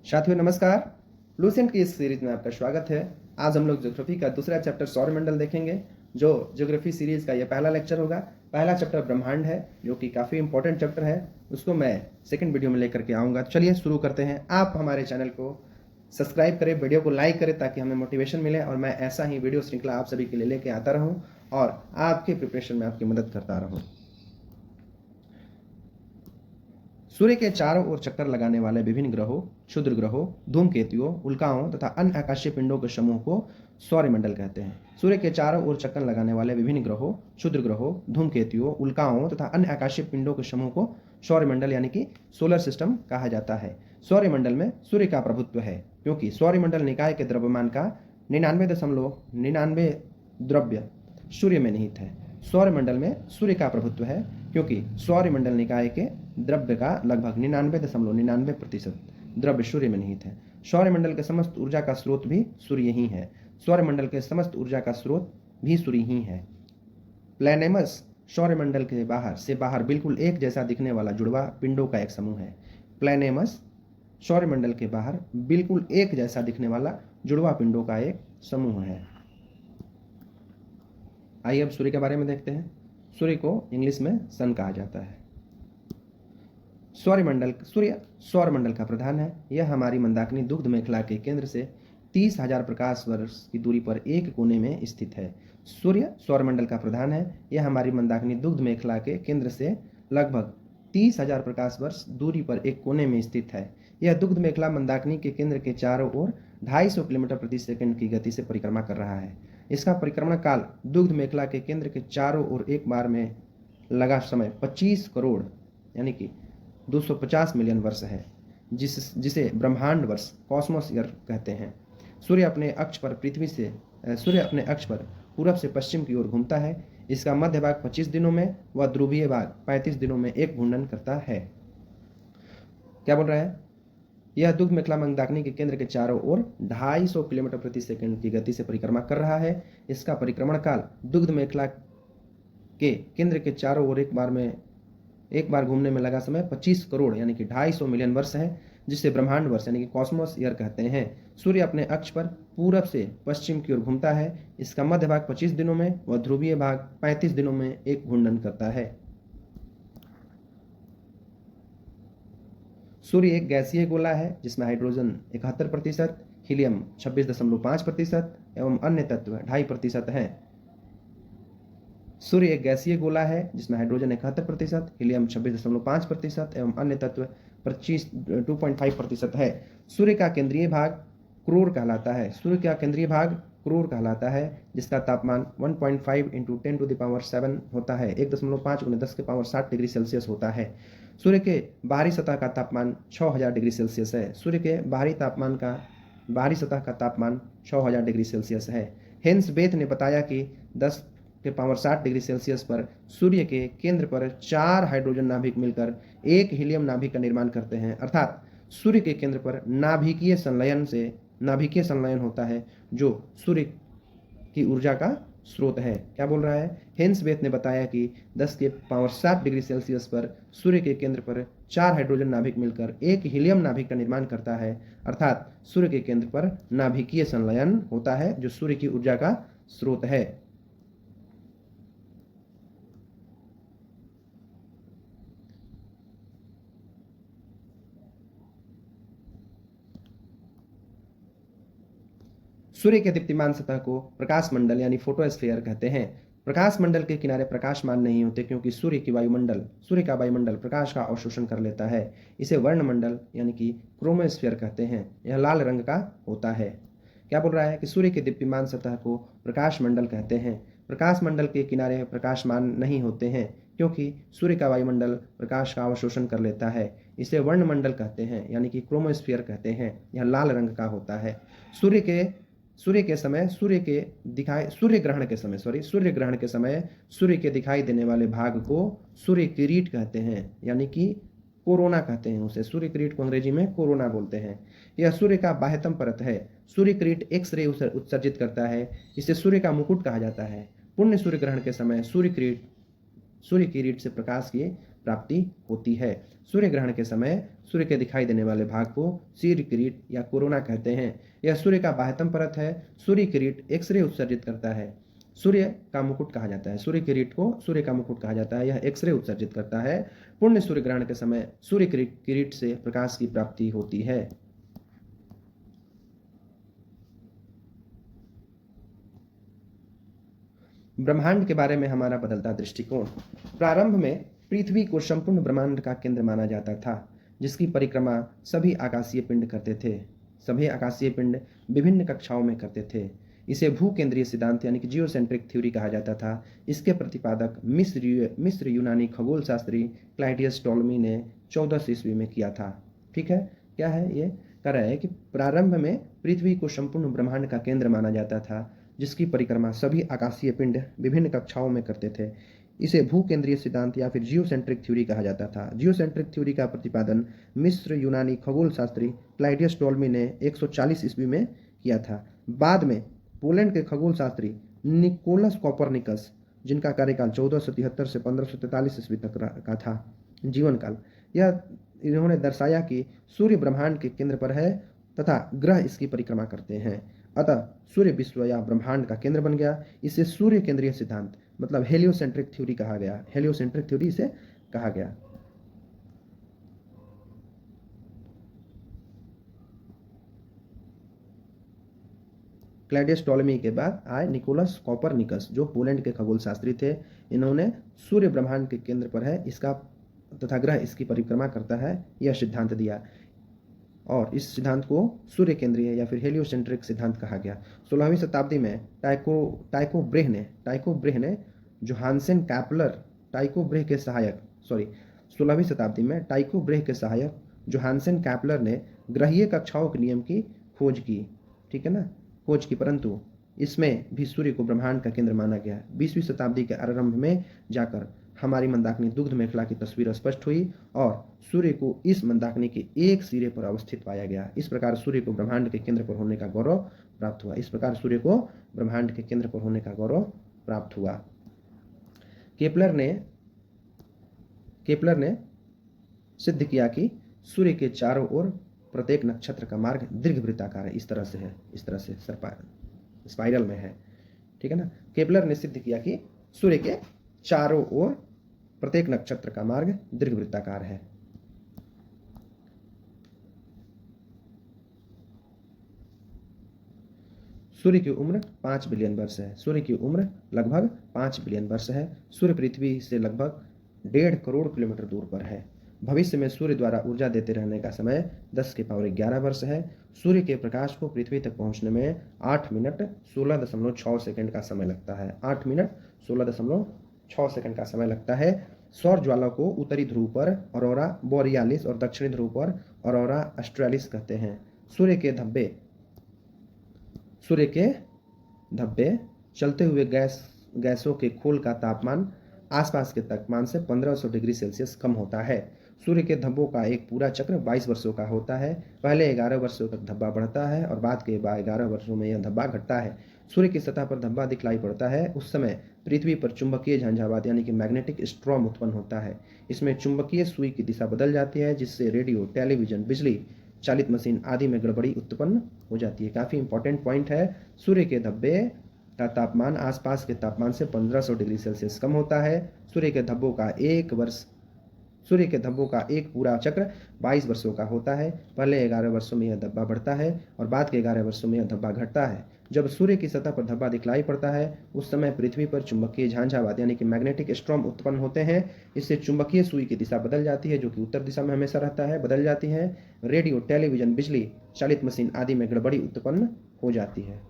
साथियों नमस्कार। लूसेंट की इस सीरीज में आपका स्वागत है। आज हम लोग ज्योग्राफी का दूसरा चैप्टर सौरमंडल देखेंगे, जो ज्योग्राफी सीरीज का यह पहला लेक्चर होगा। पहला चैप्टर ब्रह्मांड है, जो कि काफ़ी इंपॉर्टेंट चैप्टर है। उसको मैं सेकंड वीडियो में लेकर के आऊँगा। चलिए शुरू करते हैं। आप हमारे चैनल को सब्सक्राइब करें, वीडियो को लाइक करें, ताकि हमें मोटिवेशन मिले और मैं ऐसा ही वीडियो श्रृंखला आप सभी के लिए लेके आता रहूँ और आपके प्रिपरेशन में आपकी मदद करता रहूँ। सूर्य के चारों ओर चक्कर लगाने वाले विभिन्न ग्रहों, क्षुद्र ग्रहों, धूमकेतुओं, उल्काओं तथा अन्य आकाशीय पिंडों के समूह को सौरमंडल कहते हैं। सूर्य के चारों ओर चक्कर लगाने वाले विभिन्न ग्रहों, क्षुद्र ग्रहों, धूमकेतुओं, उल्काओं तथा अन्य आकाशीय पिंडों के समूह को सौरमंडल यानी कि सोलर सिस्टम कहा जाता है। सौरमंडल में सूर्य का प्रभुत्व है, क्योंकि सौरमंडल निकाय के द्रव्यमान का 99.99 द्रव्य सूर्य में निहित है। सौरमंडल में सूर्य का प्रभुत्व है, क्योंकि सौरमंडल निकाय के द्रव्य का लगभग 99.99% द्रव्य सूर्य में निहित है। सौरमंडल के समस्त ऊर्जा का स्रोत भी सूर्य ही है। सौरमंडल के समस्त ऊर्जा का स्रोत भी सूर्य ही है। प्लैनेमस सौरमंडल के बाहर बिल्कुल एक जैसा दिखने वाला जुड़वा पिंडों का एक समूह है। प्लैनेमस सौरमंडल के बाहर बिल्कुल एक जैसा दिखने वाला जुड़वा पिंडों का एक समूह है। आइए अब सूर्य के बारे में देखते हैं। सूर्य को इंग्लिश में सन कहा जाता है। सूर्य सौरमंडल का प्रधान है। यह हमारी मंदाकिनी दुग्ध मेखला के केंद्र से 30,000 प्रकाश वर्ष की दूरी पर एक कोने में स्थित है। सूर्य सौरमंडल का प्रधान है। यह हमारी मंदाकिनी दुग्ध मेखला के केंद्र से लगभग 30,000 प्रकाश वर्ष दूरी पर एक कोने में स्थित है। यह दुग्ध मेखला मंदाकिनी के केंद्र के चारों ओर 250 किलोमीटर प्रति सेकंड की गति से परिक्रमा कर रहा है। इसका परिक्रमण काल दुग्ध मेखला के केंद्र के चारों ओर एक बार में लगा समय 25 करोड़ यानी कि 250 मिलियन वर्ष है, जिसे ब्रह्मांड वर्ष कॉस्मोस ईयर कहते हैं। सूर्य अपने अक्ष पर पूरब से पश्चिम की ओर घूमता है। इसका मध्य भाग 25 दिनों में व ध्रुवीय भाग 35 दिनों में एक घूर्णन करता है। क्या बोल रहा है? यह दुग्ध मेखला मंदाकिनी के केंद्र के चारों ओर 250 किलोमीटर प्रति सेकंड की गति से परिक्रमा कर रहा है। इसका परिक्रमण काल दुग्ध मेखला के केंद्र के चारों ओर एक बार घूमने में लगा समय 25 करोड़ यानी कि 250 मिलियन वर्ष है, जिसे ब्रह्मांड वर्ष यानी कि कॉस्मोस ईयर कहते हैं। सूर्य अपने अक्ष पर पूरब से पश्चिम की ओर घूमता है। इसका मध्य भाग 25 दिनों में व ध्रुवीय भाग 35 दिनों में एक घूर्णन करता है। सूर्य एक गैसीय गोला है, जिसमें हाइड्रोजन 71%, हीलियम 26.5% एवं अन्य तत्व 2.5% हैं। सूर्य एक गैसीय गोला है, जिसमें हाइड्रोजन 71%, हीलियम 26.5% एवं अन्य तत्व 2.5% है। सूर्य का केंद्रीय भाग क्रोर कहलाता है। सूर्य का केंद्रीय भाग क्रोर कहलाता है, जिसका तापमान 1.5 × 10⁻7 होता है। 1.5 × 10⁻7 डिग्री सेल्सियस होता है। सूर्य के बाहरी सतह का तापमान 6000 डिग्री सेल्सियस है। सूर्य के बाहरी सतह का तापमान 6000 डिग्री सेल्सियस है। हेंस बेथ ने बताया कि 10⁻7 डिग्री सेल्सियस पर सूर्य के केंद्र पर 4 हाइड्रोजन नाभिक मिलकर एक हीलियम नाभिक का निर्माण करते हैं। अर्थात सूर्य के केंद्र पर नाभिकीय संलयन होता है, जो सूर्य की ऊर्जा का स्रोत है। क्या बोल रहा है? हेंस बेथ ने बताया कि 10⁻7 डिग्री सेल्सियस पर सूर्य के केंद्र पर 4 हाइड्रोजन नाभिक मिलकर एक हीलियम नाभिक का निर्माण करता है। अर्थात सूर्य के केंद्र पर नाभिकीय संलयन होता है, जो सूर्य की ऊर्जा का स्रोत है। सूर्य के दीप्तिमान सतह को प्रकाश मंडल यानी फोटोस्फीयर कहते हैं। प्रकाश मंडल के किनारे प्रकाशमान नहीं होते, क्योंकि सूर्य का वायुमंडल प्रकाश का अवशोषण कर लेता है। इसे वर्णमंडल यानी कि क्रोमोस्फीयर कहते हैं। यह लाल रंग का होता है। क्या बोल रहा है कि सूर्य के दीप्तिमान सतह को प्रकाश मंडल कहते हैं। प्रकाश मंडल के किनारे प्रकाशमान नहीं होते हैं, क्योंकि सूर्य का वायुमंडल प्रकाश का अवशोषण कर लेता है। इसे वर्णमंडल कहते हैं, यानी कि क्रोमोस्फीयर कहते हैं। यह लाल रंग का होता है। सूर्य ग्रहण के समय सूर्य के दिखाई देने वाले भाग को सूर्य किरीट कहते हैं, यानी कि कोरोना कहते हैं उसे। सूर्य किरीट को अंग्रेजी में कोरोना बोलते हैं। यह सूर्य का बाह्यतम परत है। सूर्य किरीट एक्स रे उत्सर्जित करता है। इसे सूर्य का मुकुट कहा जाता है। पूर्ण सूर्य ग्रहण के समय सूर्य किरीट से प्रकाश की प्राप्ति होती है। सूर्य ग्रहण के समय सूर्य के दिखाई देने वाले भाग को सूर्य किरीट या कोरोना कहते हैं। यह सूर्य का बाह्यतम परत है। सूर्य किरीट एक्सरे उत्सर्जित करता है। सूर्य का मुकुट कहा जाता है। सूर्य किरीट को सूर्य का मुकुट कहा जाता है। यह एक्सरे उत्सर्जित करता है। पूर्ण सूर्य ग्रहण के समय सूर्य किरीट से प्रकाश की प्राप्ति होती है। ब्रह्मांड के बारे में हमारा बदलता दृष्टिकोण। प्रारंभ में पृथ्वी को संपूर्ण ब्रह्मांड का केंद्र माना जाता था, जिसकी परिक्रमा सभी आकाशीय पिंड करते थे। सभी आकाशीय पिंड विभिन्न कक्षाओं में करते थे। इसे भूकेंद्रीय सिद्धांत यानी कि जियोसेंट्रिक थ्योरी कहा जाता था। इसके प्रतिपादक मिस्र यूनानी खगोल शास्त्री क्लाइडियस टॉलमी ने 1400 ईस्वी में किया था। ठीक है, क्या है ये कह रहा है कि प्रारंभ में पृथ्वी को संपूर्ण ब्रह्मांड का केंद्र माना जाता था, जिसकी परिक्रमा सभी आकाशीय पिंड विभिन्न कक्षाओं में करते थे। इसे भूकेंद्रीय सिद्धांत या फिर जियोसेंट्रिक थ्योरी कहा जाता था। जियोसेंट्रिक थ्योरी का प्रतिपादन मिस्र यूनानी खगोल शास्त्री क्लाइडियस टॉलमी ने 140 ईस्वी में किया था। बाद में पोलैंड के खगोल शास्त्री निकोलस कोपरनिकस, जिनका कार्यकाल 1473 से 1543 ईस्वी तक का था जीवन काल, इन्होंने दर्शाया कि सूर्य ब्रह्मांड के केंद्र पर है तथा ग्रह इसकी परिक्रमा करते हैं। अतः सूर्य विश्व या ब्रह्मांड का केंद्र बन गया। इसे सूर्य केंद्रीय सिद्धांत मतलब हेलियोसेंट्रिक थ्योरी कहा गया। हेलियोसेंट्रिक थ्योरी इसे कहा गया। क्लैडियस टॉलमी के बाद आए निकोलस कोपरनिकस, जो पोलैंड के खगोल शास्त्री थे। इन्होंने सूर्य ब्रह्मांड के केंद्र पर है इसका तथा ग्रह इसकी परिक्रमा करता है यह सिद्धांत दिया, और इस सिद्धांत को सूर्य केंद्रीय या फिर हेलियोसेंट्रिक सिद्धांत कहा गया। 16वीं शताब्दी में टाइको ब्रेह ने जोहानसन कैपलर टाइको ब्रेह के सहायक 16वीं शताब्दी में टाइको ब्रेह के सहायक जोहानसन कैपलर ने ग्रहीय कक्षाओं के नियम की खोज की। ठीक है ना, खोज की, परंतु इसमें भी सूर्य को ब्रह्मांड का केंद्र माना गया। 20वीं शताब्दी के आरंभ में जाकर हमारी मंदाकिनी दुग्ध मेखला की तस्वीर स्पष्ट हुई और सूर्य को इस मंदाकिनी के एक सिरे पर अवस्थित पाया गया। इस प्रकार सूर्य को ब्रह्मांड के केंद्र पर होने का गौरव प्राप्त हुआ। इस प्रकार सूर्य को ब्रह्मांड के केंद्र पर होने का गौरव प्राप्त हुआ। केपलर ने सिद्ध किया कि सूर्य के चारों ओर प्रत्येक नक्षत्र का मार्ग दीर्घवृत्ताकार है। इस तरह से स्पाइरल में है। ठीक है ना, केपलर ने सिद्ध किया कि सूर्य के चारों ओर प्रत्येक नक्षत्र का मार्ग दीर्घवृत्ताकार है। सूर्य की उम्र 5 बिलियन वर्ष है। सूर्य की उम्र लगभग 5 बिलियन वर्ष है। सूर्य पृथ्वी से लगभग 1.5 करोड़ किलोमीटर दूर पर है। भविष्य में सूर्य द्वारा ऊर्जा देते रहने का समय 10⁻11 वर्ष है। सूर्य के प्रकाश को पृथ्वी तक पहुंचने में 8 मिनट 16.6 सेकंड का समय लगता है। 8 मिनट 16.6 सेकंड का समय लगता है। सौर ज्वाला को उत्तरी ध्रुव पर ऑरोरा बोरियालिस और दक्षिणी ध्रुव पर ऑरोरा ऑस्ट्रेलिस कहते हैं। सूर्य के धब्बे चलते हुए गैसों के खोल का तापमान आसपास के तापमान से 1500 डिग्री सेल्सियस कम होता है। सूर्य के धब्बों का एक पूरा चक्र 22 वर्षों का होता है। पहले 11 वर्षों तक धब्बा बढ़ता है और बाद के 11 वर्षों में यह धब्बा घटता है। सूर्य की सतह पर धब्बा दिखलाई पड़ता है उस समय पृथ्वी पर चुंबकीय झंझावात यानी कि मैग्नेटिक स्ट्रॉम उत्पन्न होता है। इसमें चुंबकीय सुई की दिशा बदल जाती है, जिससे रेडियो, टेलीविजन, बिजली चालित मशीन आदि में गड़बड़ी उत्पन्न हो जाती है। काफी इंपॉर्टेंट पॉइंट है। सूर्य के धब्बे का तापमान आसपास के तापमान से 1500 डिग्री सेल्सियस कम होता है। सूर्य के धब्बों का एक पूरा चक्र 22 वर्षों का होता है। पहले 11 वर्षों में यह धब्बा बढ़ता है और बाद के 11 वर्षों में यह धब्बा घटता है। जब सूर्य की सतह पर धब्बा दिखलाई पड़ता है उस समय पृथ्वी पर चुंबकीय झांझावात यानी कि मैग्नेटिक स्ट्रॉम उत्पन्न होते हैं। इससे चुंबकीय सुई की दिशा बदल जाती है, जो कि उत्तर दिशा में हमेशा रहता है, बदल जाती है। रेडियो, टेलीविजन, बिजली चालित मशीन आदि में गड़बड़ी उत्पन्न हो जाती है।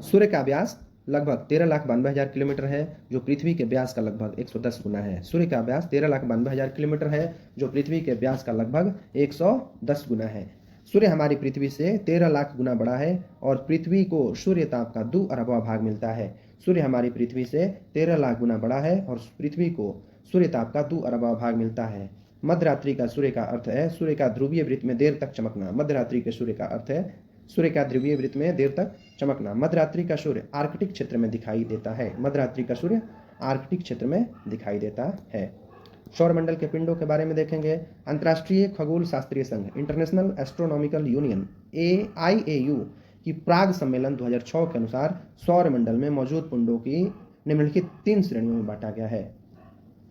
सूर्य का व्यास लगभग 13,92,000 किलोमीटर है, जो पृथ्वी के व्यास का लगभग 110 गुना है। सूर्य का व्यास 13,92,000 किलोमीटर है, जो पृथ्वी के व्यास का लगभग 110 गुना है। सूर्य हमारी पृथ्वी से 13 लाख गुना बड़ा है और पृथ्वी को सूर्य ताप का 2 अरबवां भाग मिलता है। सूर्य हमारी पृथ्वी से 13 लाख गुना बड़ा है और पृथ्वी को सूर्य ताप का 2 अरबवां भाग मिलता है। मध्यरात्रि का सूर्य का अर्थ है सूर्य का ध्रुवीय वृत्त में देर तक चमकना। मध्यरात्रि के सूर्य का अर्थ है सूर्य का ध्रुवीय वृत्त में देर तक चमकना। मध्यरात्रि का सूर्य आर्कटिक क्षेत्र में दिखाई देता है। मध्यरात्रि का सूर्य आर्कटिक क्षेत्र में दिखाई देता है। सौरमंडल के पिंडों के बारे में देखेंगे। अंतर्राष्ट्रीय खगोल शास्त्रीय संघ इंटरनेशनल एस्ट्रोनॉमिकल यूनियन IAU की प्राग सम्मेलन 2006 के अनुसार सौरमंडल में मौजूद पिंडों की निम्नलिखित 3 श्रेणियों में बांटा गया है।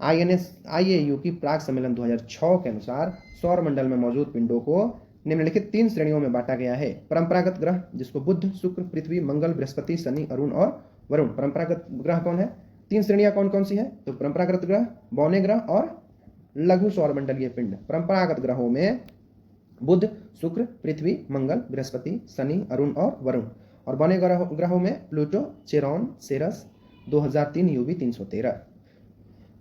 IAU की प्राग सम्मेलन 2006 के अनुसार सौरमंडल में मौजूद पिंडों को निम्नलिखित 3 श्रेणियों में बांटा गया है। परंपरागत ग्रह, जिसको बुध, शुक्र, पृथ्वी, मंगल, बृहस्पति, शनि, अरुण और वरुण। परंपरागत ग्रह कौन है? 3 श्रेणियां कौन कौन सी है? तो परंपरागत ग्रह, बौने ग्रह और लघु सौरमंडलीय पिंड। परंपरागत ग्रहों में बुध, शुक्र, पृथ्वी, मंगल, बृहस्पति, शनि, अरुण और वरुण। और बौने ग्रहों में प्लूटो, चेरॉन, सेरस, 2003 UV 313।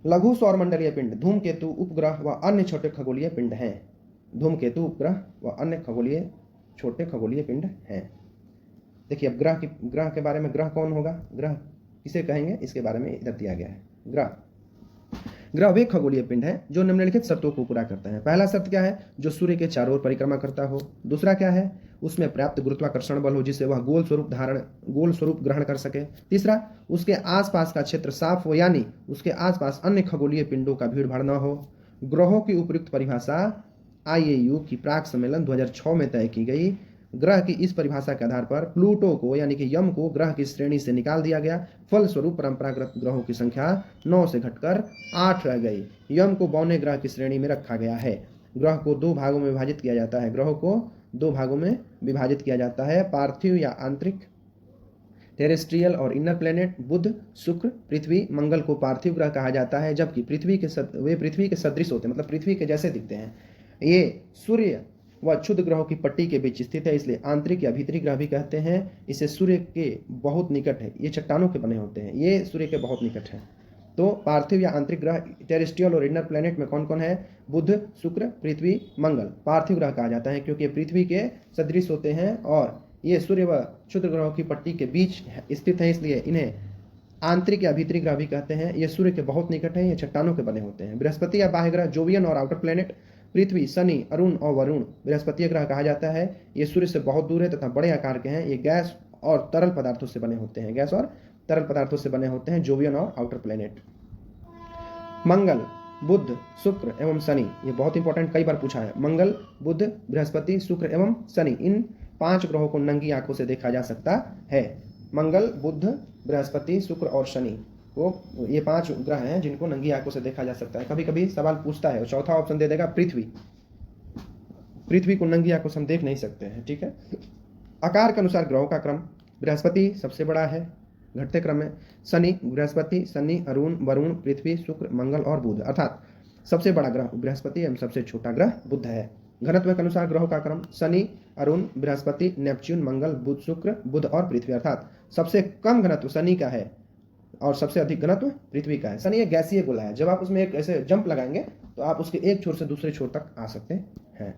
लघु सौरमंडलीय पिंड धूमकेतु, उपग्रह व अन्य छोटे खगोलीय पिंड हैं। धूमकेतु, उपग्रह व अन्य छोटे खगोलीय पिंड हैं। देखिए अब ग्रह के बारे में, ग्रह कौन होगा, ग्रह किसे कहेंगे, इसके बारे में इधर दिया गया है। ग्रह वे खगोलीय पिंड हैं जो निम्नलिखित शर्तों को पूरा करते हैं। पहला शर्त क्या है? जो सूर्य के चारों ओर परिक्रमा करता हो। दूसरा क्या है? उसमें पर्याप्त गुरुत्वाकर्षण बल हो जिससे वह गोल स्वरूप ग्रहण कर सके। तीसरा, उसके आसपास का क्षेत्र साफ हो, यानी उसके आसपास अन्य खगोलीय पिंडों का भीड़ भाड़ न हो। ग्रहों की उपयुक्त परिभाषा IAU की प्राग सम्मेलन 2006 में तय की गई। ग्रह की इस परिभाषा के आधार पर प्लूटो को यानी कि यम को ग्रह की श्रेणी से निकाल दिया गया। फलस्वरूप परंपरागत ग्रहों की संख्या 9 से घटकर 8 रह गई। यम को बौने ग्रह की श्रेणी में रखा गया है। ग्रह को 2 भागों में विभाजित किया जाता है। ग्रहों को 2 भागों में विभाजित किया जाता है, पार्थिव या आंतरिक, टेरेस्ट्रियल और इनर प्लेनेट। बुध, शुक्र, पृथ्वी, मंगल को पार्थिव ग्रह कहा जाता है, जबकि वे पृथ्वी के सदृश होते हैं, मतलब पृथ्वी के जैसे दिखते हैं। ये सूर्य व क्षुद्र ग्रहों की पट्टी के बीच स्थित है, इसलिए आंतरिक या भीतरी ग्रह भी कहते हैं। इसे सूर्य के बहुत निकट है। ये चट्टानों के बने होते हैं, ये सूर्य के बहुत निकट है। तो पार्थिव या आंतरिक ग्रह टेरेस्ट्रियल और इनर प्लेनेट में कौन कौन है? बुध, शुक्र, पृथ्वी, मंगल। पार्थिव ग्रह कहा जाता है क्योंकि पृथ्वी के सदृश होते हैं और ये सूर्य व क्षुद्र ग्रहों की पट्टी के बीच स्थित है, इसलिए इन्हें आंतरिक या भीतरी ग्रह भी कहते हैं। ये सूर्य के बहुत निकट है, ये चट्टानों के बने होते हैं। बृहस्पति या बाह्य ग्रह, जोवियन और आउटर प्लेनेट, पृथ्वी, शनि, अरुण और वरुण बृहस्पति ग्रह कहा जाता है। ये सूर्य से बहुत दूर है तथा बड़े आकार के हैं। ये गैस और तरल पदार्थों से बने होते हैं। गैस और तरल पदार्थों से बने होते हैं, जोवियन और आउटर प्लेनेट। मंगल, बुध, शुक्र एवं शनि, ये बहुत इंपॉर्टेंट, कई बार पूछा है। मंगल, बुध, बृहस्पति, शुक्र एवं शनि, इन 5 ग्रहों को नंगी आंखों से देखा जा सकता है। मंगल, बुध, बृहस्पति, शुक्र और शनि, वो ये 5 ग्रह हैं जिनको नंगी आंखों से देखा जा सकता है। कभी कभी सवाल पूछता है, चौथा ऑप्शन दे देगा पृथ्वी को नंगी आंखों से हम देख नहीं सकते हैं। ठीक है। आकार के अनुसार ग्रहों का क्रम, बृहस्पति सबसे बड़ा है घटते क्रम में, शनि, बृहस्पति, शनि, अरुण, वरुण, पृथ्वी, शुक्र, मंगल और बुध, अर्थात सबसे बड़ा ग्रह बृहस्पति एवं सबसे छोटा ग्रह बुध है। घनत्व के अनुसार ग्रहों का क्रम, शनि, अरुण, बृहस्पति, नेपच्यून, मंगल, बुध, शुक्र, बुध और पृथ्वी, अर्थात सबसे कम घनत्व शनि का है और सबसे अधिक घनत्व पृथ्वी का है। शनि एक गैसीय गोला है, जब आप उसमें एक ऐसे जंप लगाएंगे तो आप उसके एक छोर से दूसरे छोर तक आ सकते हैं।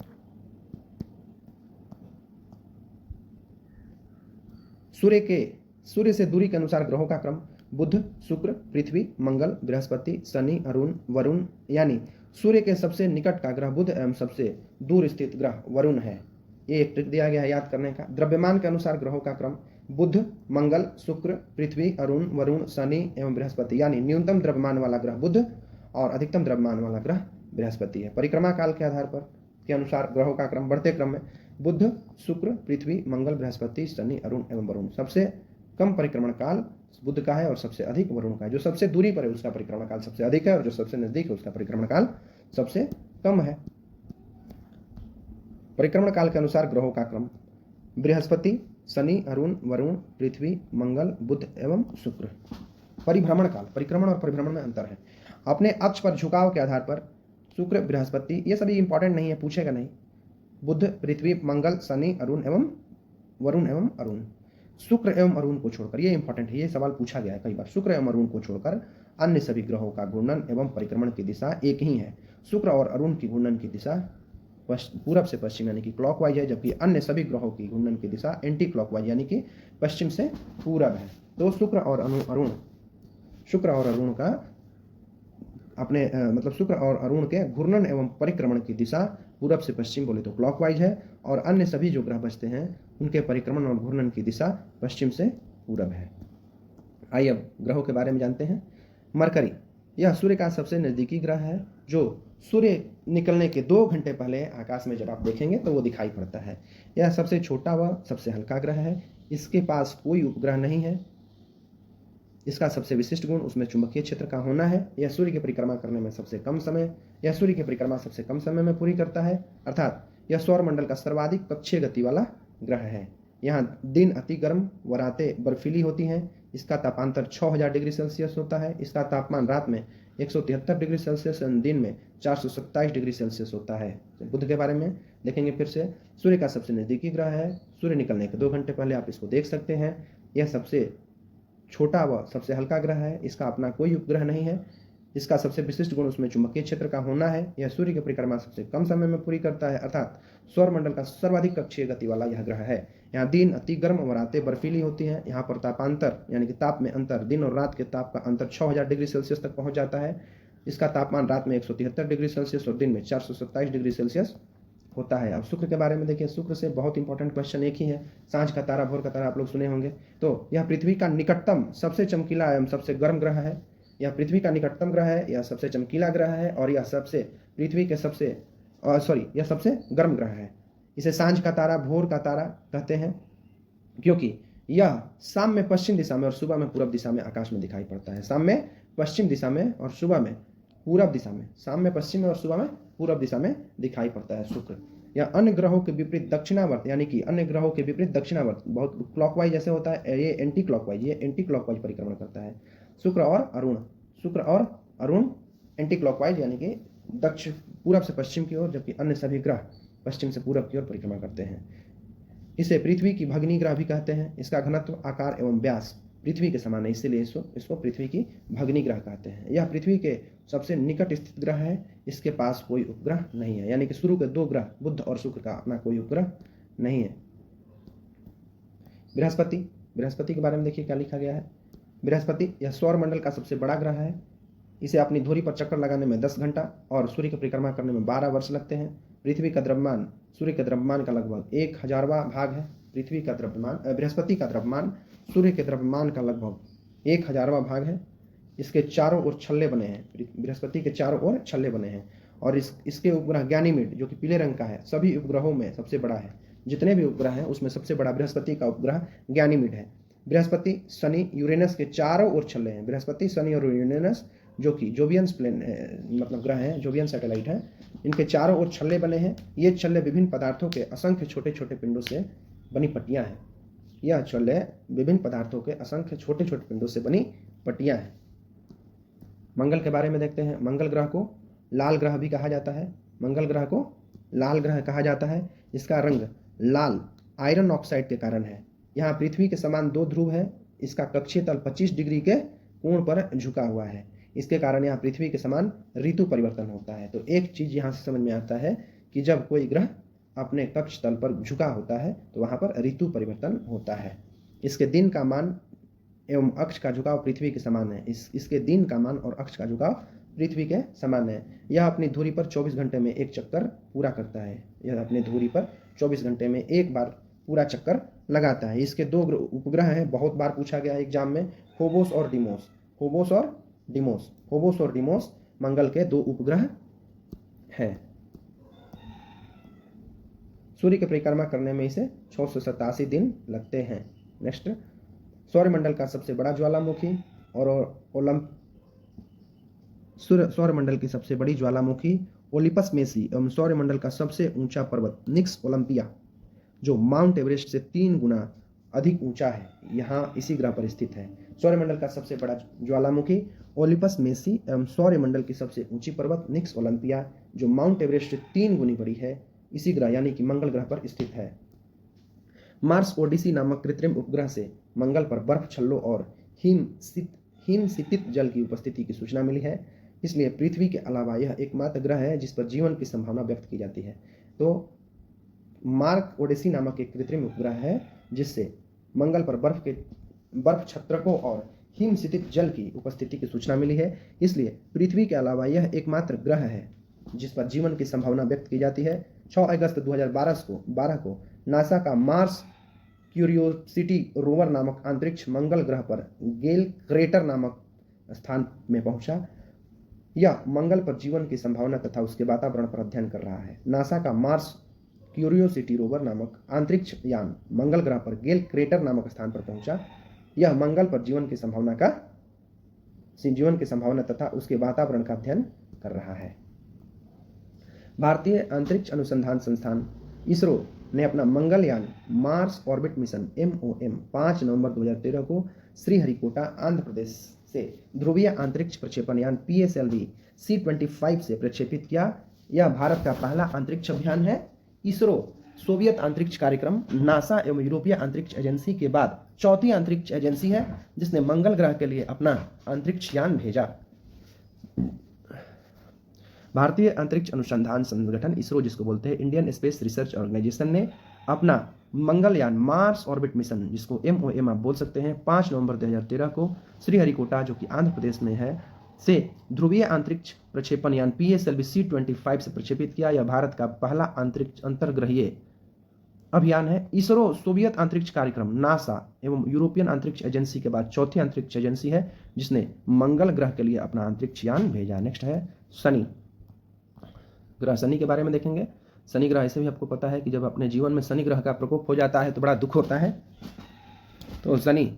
सूर्य से दूरी के अनुसार ग्रहों का क्रम, बुध, शुक्र, पृथ्वी, मंगल, बृहस्पति, शनि, अरुण, वरुण, यानी सूर्य के सबसे निकट का ग्रह बुध एवं सबसे दूर स्थित ग्रह वरुण है। ये एक ट्रिक दिया गया है याद करने का। द्रव्यमान के अनुसार ग्रहों का क्रम, बुध, मंगल, शुक्र, पृथ्वी, अरुण, वरुण, शनि एवं बृहस्पति, यानी न्यूनतम द्रव्यमान वाला ग्रह बुध और अधिकतम द्रव्यमान वाला ग्रह बृहस्पति है। परिक्रमा काल के आधार पर के अनुसार ग्रहों का क्रम बढ़ते क्रम में, बुध, शुक्र, पृथ्वी, मंगल, बृहस्पति, शनि, अरुण एवं वरुण। सबसे कम परिक्रमण काल बुध का है और सबसे अधिक वरुण का है। जो सबसे दूरी पर है उसका परिक्रमण काल सबसे अधिक है और जो सबसे नजदीक है उसका परिक्रमण काल सबसे कम है। परिक्रमण काल के अनुसार ग्रहों का क्रम, बृहस्पति, शनि, अरुण, वरुण, पृथ्वी, मंगल, बुध एवं शुक्र। परिभ्रमण काल, परिक्रमण और परिभ्रमण में अंतर है। अपने अक्ष पर झुकाव के आधार पर शुक्र, बृहस्पति, ये सभी इंपॉर्टेंट नहीं है, पूछेगा नहीं। बुध, पृथ्वी, मंगल, शनि, अरुण एवं वरुण एवं अरुण। शुक्र एवं अरुण को छोड़कर, ये इंपॉर्टेंट है, ये सवाल पूछा गया है कई बार। शुक्र एवं अरुण को छोड़कर अन्य सभी ग्रहों का घूर्णन एवं परिक्रमण की दिशा एक ही है। शुक्र और अरुण की घूर्णन की दिशा पूरब से पश्चिम यानी कि क्लॉकवाइज है, जबकि अन्य सभी ग्रहों की घूर्णन की दिशा एंटी क्लॉकवाइज यानी कि पश्चिम से पूरब है। तो शुक्र और अरुण का अपने मतलब शुक्र और अरुण के घूर्णन एवं परिक्रमण की दिशा पूरब से पश्चिम बोले तो क्लॉकवाइज है, और अन्य सभी जो ग्रह बचते हैं उनके परिक्रमण और घूर्णन की दिशा पश्चिम से पूरब है। आइए अब ग्रहों के बारे में जानते हैं। मरकरी, यह सूर्य का सबसे नज़दीकी ग्रह है, जो सूर्य निकलने के 2 घंटे पहले आकाश में जब आप देखेंगे तो वो दिखाई पड़ता है। यह सबसे छोटा व सबसे हल्का ग्रह है। इसके पास कोई उपग्रह नहीं है। इसका सबसे विशिष्ट गुण उसमें चुंबकीय क्षेत्र का होना है। यह सूर्य की परिक्रमा करने में सबसे कम समय में पूरी करता है, अर्थात यह सौरमंडल का सर्वाधिक कक्षीय गति वाला ग्रह है। यहाँ दिन अति गर्म व रातें बर्फीली होती हैं। इसका तापांतर 6000 डिग्री सेल्सियस होता है। इसका तापमान रात में 173 डिग्री सेल्सियस और दिन में 427 डिग्री सेल्सियस होता है। बुध के बारे में देखेंगे फिर से। सूर्य का सबसे नज़दीकी ग्रह है। सूर्य निकलने के 2 घंटे पहले आप इसको देख सकते हैं। यह सबसे छोटा व सबसे हल्का ग्रह है। इसका अपना कोई उपग्रह नहीं है। इसका सबसे विशिष्ट गुण उसमें चुंबकीय क्षेत्र का होना है। यह सूर्य की परिक्रमा सबसे कम समय में पूरी करता है, अर्थात सौरमंडल का सर्वाधिक कक्षीय गति वाला यह ग्रह है। यहाँ दिन अति गर्म और रातें बर्फीली होती हैं। यहाँ पर तापांतर यानी कि ताप में अंतर, दिन और रात के ताप का अंतर 6000 डिग्री सेल्सियस तक पहुंच जाता है। इसका तापमान रात में 173 डिग्री सेल्सियस और दिन में 427 डिग्री सेल्सियस होता है। अब शुक्र के बारे में देखिए। शुक्र से बहुत इंपॉर्टेंट क्वेश्चन एक ही है, सांझ का तारा भोर का तारा आप लोग सुने होंगे। तो यह पृथ्वी का निकटतम सबसे चमकीला एवं सबसे गर्म ग्रह है। यह पृथ्वी का निकटतम ग्रह है, यह सबसे चमकीला ग्रह है और यह सबसे पृथ्वी के सबसे यह सबसे गर्म ग्रह है। इसे सांझ का तारा भोर का तारा कहते हैं, क्योंकि यह शाम में पश्चिम दिशा में और सुबह में पूरब दिशा में आकाश में दिखाई पड़ता है। शाम में पश्चिम दिशा में और सुबह में पूरब दिशा में, शाम में पश्चिम में और सुबह में पूरब दिशा में दिखाई पड़ता है शुक्र। यह अन्य ग्रहों के विपरीत दक्षिणावर्त, यानी कि अन्य ग्रहों के विपरीत दक्षिणावर्त, बहुत क्लॉकवाइज जैसे होता है, ये एंटी क्लॉकवाइज परिक्रमण करता है। शुक्र और अरुण एंटी क्लॉकवाइज यानी कि दक्षिण पूरब से पश्चिम की ओर, जबकि अन्य सभी ग्रह पश्चिम से पूरब की ओर परिक्रमा करते हैं। इसे पृथ्वी की भगिनी ग्रह भी कहते हैं। इसका घनत्व, आकार एवं व्यास पृथ्वी के समान है, इसीलिए इसको पृथ्वी की भगिनी ग्रह कहते हैं। यह पृथ्वी के सबसे निकट स्थित ग्रह है। इसके पास कोई उपग्रह नहीं है, यानी कि शुरू के 2 ग्रह बुध और शुक्र का अपना कोई उपग्रह नहीं है। बृहस्पति के बारे में देखिए क्या लिखा गया है। बृहस्पति यह सौरमंडल का सबसे बड़ा ग्रह है। इसे अपनी धुरी पर चक्कर लगाने में 10 घंटा और सूर्य की परिक्रमा करने में 12 वर्ष लगते हैं। पृथ्वी का द्रव्यमान सूर्य के द्रव्यमान का लगभग 1000वां भाग है। बृहस्पति का द्रव्यमान सूर्य के द्रव्यमान का लगभग 1000वां भाग है। इसके चारों ओर छल्ले बने हैं। बृहस्पति के चारों ओर छल्ले बने हैं और इसके उपग्रह गैनीमेड, जो कि पीले रंग का है, सभी उपग्रहों में सबसे बड़ा है। जितने भी उपग्रह हैं उसमें सबसे बड़ा बृहस्पति का उपग्रह गैनीमेड है। बृहस्पति, शनि, यूरेनस के चारों ओर छल्ले हैं। बृहस्पति, शनि और यूरेनस, जो कि जोवियन मतलब ग्रह हैं, जोवियन सैटेलाइट हैं, इनके चारों ओर छल्ले बने हैं। ये छल्ले विभिन्न पदार्थों के असंख्य छोटे छोटे पिंडों से बनी पट्टियां हैं। यह छल्ले विभिन्न पदार्थों के असंख्य छोटे छोटे पिंडों से बनी पट्टियां हैं। मंगल के बारे में देखते हैं। मंगल ग्रह को लाल ग्रह भी कहा जाता है। मंगल ग्रह को लाल ग्रह कहा जाता है। इसका रंग लाल आयरन ऑक्साइड के कारण है। यहाँ पृथ्वी के समान 2 ध्रुव है। इसका कक्षीय तल 25 डिग्री के कोण पर झुका हुआ है। इसके कारण यहाँ पृथ्वी के समान ऋतु परिवर्तन होता है। तो एक चीज यहाँ से समझ में आता है कि जब कोई ग्रह अपने कक्ष तल पर झुका होता है तो वहां पर ऋतु परिवर्तन होता है। इसके दिन का मान एवं अक्ष का झुकाव पृथ्वी के समान है। इसके दिन का मान और अक्ष का झुकाव पृथ्वी के समान है। यह अपनी धुरी पर 24 घंटे में एक चक्कर पूरा करता है। यह अपनी धुरी पर 24 घंटे में एक बार पूरा चक्कर लगाता है। इसके 2 उपग्रह हैं, बहुत बार पूछा गया है एग्जाम में, फोबोस और डिमोस मंगल के 2 उपग्रह हैं। सूर्य की परिक्रमा करने में इसे 687 दिन लगते हैं। नेक्स्ट, सौरमंडल का सबसे बड़ा ज्वालामुखी और सौरमंडल की सबसे बड़ी ज्वालामुखी ओलिपस मेसी एवं सौरमंडल का सबसे ऊंचा पर्वत निक्स ओलंपिया, जो माउंट एवरेस्ट से 3 गुना अधिक ऊंचा है, यहाँ इसी ग्रह पर स्थित है। सौरमंडल का सबसे बड़ा ज्वालामुखी ओलिपस मेसी एवं सौरमंडल की सबसे ऊंची पर्वत निक्स ओलंपिया, जो माउंट एवरेस्ट से 3 गुनी बड़ी है, इसी ग्रह यानी कि मंगल ग्रह पर स्थित है। मार्स ओडिसी नामक कृत्रिम उपग्रह से मंगल पर बर्फ छल्लों और हिमसितित जल की उपस्थिति की सूचना मिली है। इसलिए पृथ्वी के अलावा यह एकमात्र ग्रह है जिस पर जीवन की संभावना व्यक्त की जाती है। तो मार्स ओडिसी नामक एक कृत्रिम उपग्रह है जिससे मंगल पर बर्फ छत्रकों और हिमसितित जल की उपस्थिति की सूचना मिली है। इसलिए पृथ्वी के अलावा यह एकमात्र ग्रह है जिस पर जीवन की संभावना व्यक्त की जाती है। 6 अगस्त 2012 को नासा का मार्स क्यूरियोसिटी रोवर नामक अंतरिक्ष मंगल ग्रह पर गेल क्रेटर नामक स्थान में पहुंचा। यह मंगल पर जीवन की संभावना तथा उसके वातावरण पर अध्ययन कर रहा है। नासा का मार्स क्यूरियोसिटी रोवर नामक अंतरिक्ष यान मंगल ग्रह पर गेल क्रेटर नामक स्थान पर पहुंचा। यह मंगल पर जीवन की संभावना तथा उसके वातावरण का अध्ययन कर रहा है। भारतीय अंतरिक्ष अनुसंधान संस्थान इसरो ने अपना Mangalyaan Mars orbit mission MOM 5 नवंबर 2013 को श्रीहरिकोटा आंध्र प्रदेश से ध्रुवीय अंतरिक्ष प्रक्षेपण यान PSLV C-25 से प्रक्षेपित किया। यह भारत का पहला अंतरिक्ष अभियान है। इसरो सोवियत अंतरिक्ष कार्यक्रम, नासा एवं यूरोपीय अंतरिक्ष एजेंसी के बाद चौथी अंतरिक्ष एजेंसी है जिसने मंगल ग्रह के लिए अपना अंतरिक्ष यान भेजा। भारतीय अंतरिक्ष अनुसंधान संगठन इसरो, जिसको बोलते हैं इंडियन स्पेस रिसर्च ऑर्गेनाइजेशन, ने अपना मंगलयान मार्स ऑर्बिट मिशन, जिसको MOM आप बोल सकते हैं, 5 नवंबर 2013 को श्रीहरिकोटा, जो कि आंध्र प्रदेश में है, से ध्रुवीय अंतरिक्ष प्रक्षेपण यान PSLV C-25 से प्रक्षेपित किया। यह भारत का पहला अंतरिक्ष अंतर्ग्रहीय अभियान है। इसरो सोवियत अंतरिक्ष कार्यक्रम, नासा एवं यूरोपियन अंतरिक्ष एजेंसी के बाद चौथी अंतरिक्ष एजेंसी है जिसने मंगल ग्रह के लिए अपना अंतरिक्ष यान भेजा। नेक्स्ट है शनि ग्रह। शनि के बारे में देखेंगे। शनि ग्रह, ऐसे भी आपको पता है कि जब अपने जीवन में शनि ग्रह का प्रकोप हो जाता है तो बड़ा दुख होता है। तो शनि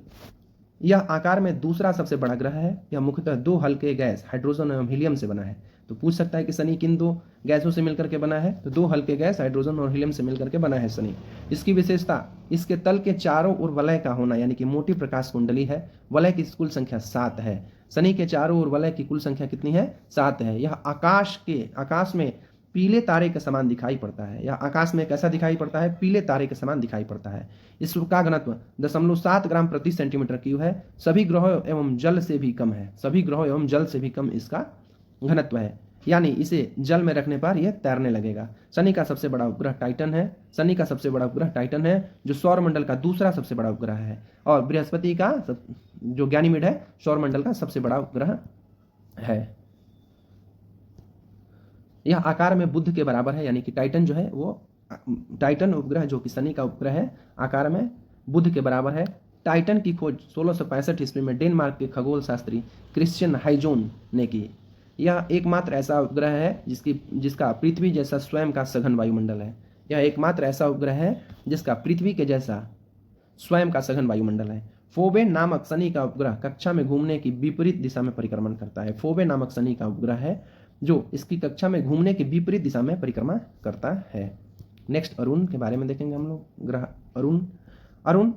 यह आकार में दूसरा सबसे बड़ा ग्रह है। यह मुख्यतः 2 हल्के गैस हाइड्रोजन एवं हीलियम से बना है। तो पूछ सकता है कि शनि किन 2 गैसों से मिलकर के बना है, तो 2 हल्के गैस हाइड्रोजन और हीलियम से मिलकर के बना है शनि। इसकी विशेषता इसके तल के चारों ओर वलय का होना, यानी कि मोटी प्रकाश कुंडली है। वलय की कुल संख्या 7 है। शनि के चारों ओर वलय की कुल संख्या कितनी है? 7 है। यह आकाश में पीले तारे के समान दिखाई पड़ता है। यह आकाश में कैसा दिखाई पड़ता है? पीले तारे के समान दिखाई पड़ता है। इसका घनत्व 0.7 ग्राम प्रति सेंटीमीटर क्यूब है। सभी ग्रहों एवं जल से भी कम है। सभी ग्रहों एवं जल से भी कम इसका घनत्व है, यानी इसे जल में रखने पर यह तैरने लगेगा। शनि का सबसे बड़ा उपग्रह टाइटन है। शनि का सबसे बड़ा उपग्रह टाइटन है, जो सौरमंडल का दूसरा सबसे बड़ा उपग्रह है। और बृहस्पति का जो गैनीमेड है, सौरमंडल का सबसे बड़ा उपग्रह है। यह आकार में बुध के बराबर है, यानी कि टाइटन जो है वो टाइटन उपग्रह, जो कि शनि का उपग्रह है, आकार में बुध के बराबर है। टाइटन की खोज 1665 ईस्वी में डेनमार्क के खगोल शास्त्री क्रिश्चियन हाइजोन ने की। यह एकमात्र ऐसा उपग्रह है जिसका पृथ्वी जैसा स्वयं का सघन वायुमंडल है। यह एकमात्र ऐसा उपग्रह है जिसका पृथ्वी के जैसा स्वयं का सघन वायुमंडल है। फोबे नामक शनि का उपग्रह कक्षा में घूमने की विपरीत दिशा में परिक्रमण करता है। फोबे नामक शनि का उपग्रह है जो इसकी कक्षा में घूमने की विपरीत दिशा में परिक्रमा करता है। नेक्स्ट अरुण के बारे में देखेंगे हम लोग। ग्रह अरुण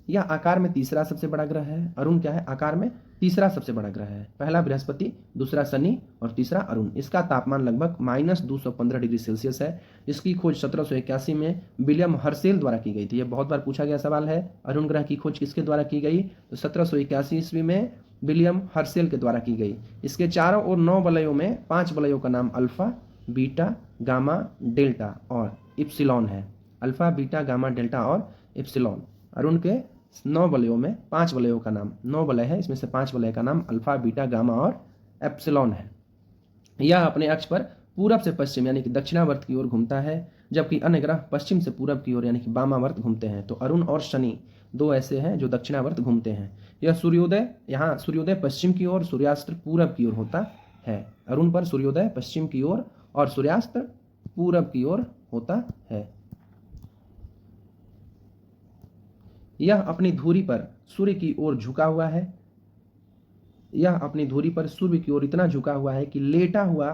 यह आकार में तीसरा सबसे बड़ा ग्रह है। अरुण क्या है? आकार में तीसरा सबसे बड़ा ग्रह है। पहला बृहस्पति, दूसरा शनि और तीसरा अरुण। इसका तापमान लगभग -215 डिग्री सेल्सियस है। इसकी खोज 1781 में विलियम हर्शेल द्वारा की गई थी। यह बहुत बार पूछा गया सवाल है। अरुण ग्रह की खोज किसके द्वारा की गई? तो 1781 ईस्वी में विलियम हर्शेल के द्वारा की गई। इसके चारों ओर 9 वलयों में 5 वलयों का नाम अल्फा, बीटा, गामा, डेल्टा और इप्सिलॉन है। अल्फा, बीटा, गामा, डेल्टा और इप्सिलॉन। अरुण के 9 वलयों में 5 वलयों का नाम, 9 वलय है, इसमें से 5 वलय का नाम अल्फा, बीटा, गामा और एप्सिलॉन है। यह अपने अक्ष पर पूरब से पश्चिम यानी कि दक्षिणावर्त की ओर घूमता है, जबकि अन्य ग्रह पश्चिम से पूरब की ओर यानी कि वामावर्त घूमते हैं। तो अरुण और शनि 2 ऐसे हैं जो दक्षिणावर्त घूमते हैं। यह सूर्योदय पश्चिम की ओर, सूर्यास्त पूरब की ओर होता है। अरुण पर सूर्योदय पश्चिम की ओर और सूर्यास्त पूरब की ओर होता है। यह अपनी धुरी पर सूर्य की ओर झुका हुआ है। यह अपनी धुरी पर सूर्य की ओर इतना झुका हुआ है कि लेटा हुआ